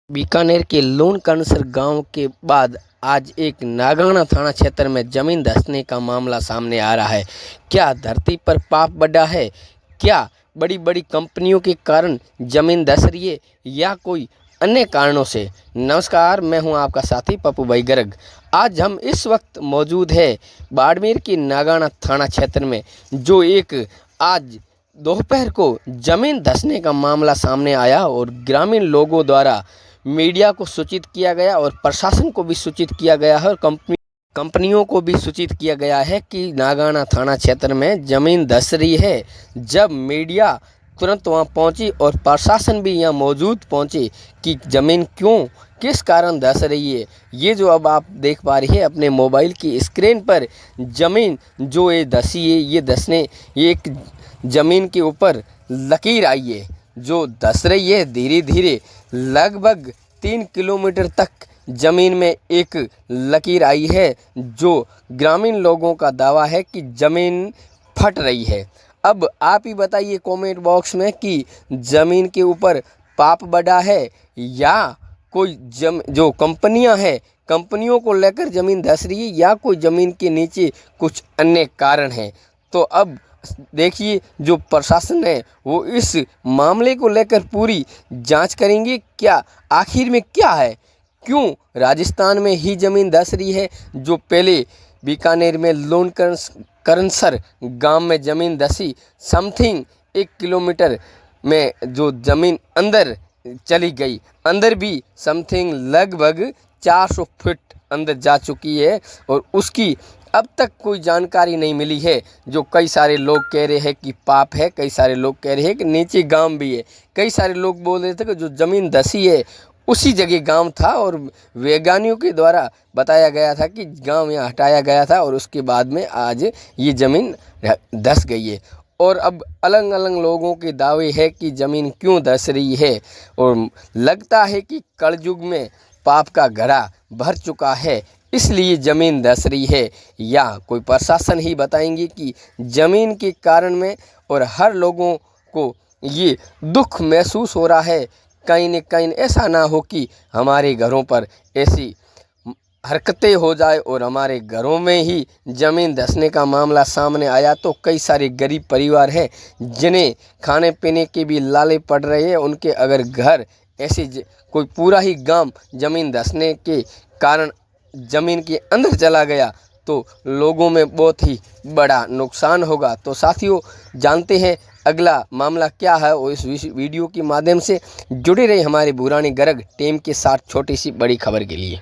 बीकानेर के लूणकरणसर गांव के बाद आज एक नागाना थाना क्षेत्र में जमीन धंसने का मामला सामने आ रहा है। क्या धरती पर पाप बढ़ा है? क्या बड़ी बड़ी कंपनियों के कारण जमीन धंस रही है या कोई अन्य कारणों से? नमस्कार, मैं हूं आपका साथी पप्पू भाई गर्ग। आज हम इस वक्त मौजूद है बाड़मेर के नागाना थाना क्षेत्र में, जो एक आज दोपहर को जमीन धंसने का मामला सामने आया और ग्रामीण लोगों द्वारा मीडिया को सूचित किया गया और प्रशासन को भी सूचित किया गया है और कंपनियों को भी सूचित किया गया है कि नागाना थाना क्षेत्र में ज़मीन धंस रही है। जब मीडिया तुरंत वहां पहुंची और प्रशासन भी यहां मौजूद पहुंचे कि ज़मीन क्यों किस कारण धंस रही है, ये जो अब आप देख पा रही है अपने मोबाइल की स्क्रीन पर, ज़मीन जो ये धंसी है, ये धंसने एक ज़मीन के ऊपर लकीर आई है जो धंस रही है धीरे धीरे। लगभग 3 किलोमीटर तक ज़मीन में एक लकीर आई है, जो ग्रामीण लोगों का दावा है कि ज़मीन फट रही है। अब आप ही बताइए कमेंट बॉक्स में कि ज़मीन के ऊपर पाप बढ़ा है या कोई जो कंपनियां हैं, कंपनियों को लेकर ज़मीन धंस रही है या कोई ज़मीन के नीचे कुछ अन्य कारण हैं। तो अब देखिए, जो प्रशासन है वो इस मामले को लेकर पूरी जांच करेंगे। क्या आखिर में क्या है, क्यों राजस्थान में ही ज़मीन धंस रही है? जो पहले बीकानेर में लूणकरणसर गांव में ज़मीन धंसी, समथिंग 1 किलोमीटर में जो ज़मीन अंदर चली गई, अंदर भी समथिंग लगभग 400 फीट अंदर जा चुकी है और उसकी अब तक कोई जानकारी नहीं मिली है। जो कई सारे लोग कह रहे हैं कि पाप है, कई सारे लोग कह रहे हैं कि नीचे गांव भी है, कई सारे लोग बोल रहे थे कि जो ज़मीन धंसी है उसी जगह गांव था और वैज्ञानिकों के द्वारा बताया गया था कि गांव यहाँ हटाया गया था और उसके बाद में आज ये ज़मीन धंस गई है। और अब अलग अलग लोगों के दावे है कि ज़मीन क्यों धंस रही है और लगता है कि कलयुग में पाप का घड़ा भर चुका है, इसलिए ज़मीन धंस रही है, या कोई प्रशासन ही बताएंगे कि ज़मीन के कारण में। और हर लोगों को ये दुख महसूस हो रहा है, कहीं न कहीं ऐसा ना हो कि हमारे घरों पर ऐसी हरकतें हो जाए और हमारे घरों में ही ज़मीन धंसने का मामला सामने आया तो कई सारे गरीब परिवार हैं जिन्हें खाने पीने के भी लाले पड़ रहे हैं। उनके अगर घर ऐसे कोई पूरा ही गांव ज़मीन धंसने के कारण ज़मीन के अंदर चला गया तो लोगों में बहुत ही बड़ा नुकसान होगा। तो साथियों, जानते हैं अगला मामला क्या है और इस वीडियो के माध्यम से जुड़े रहे हमारे बुरानी गर्ग टीम के साथ छोटी सी बड़ी खबर के लिए।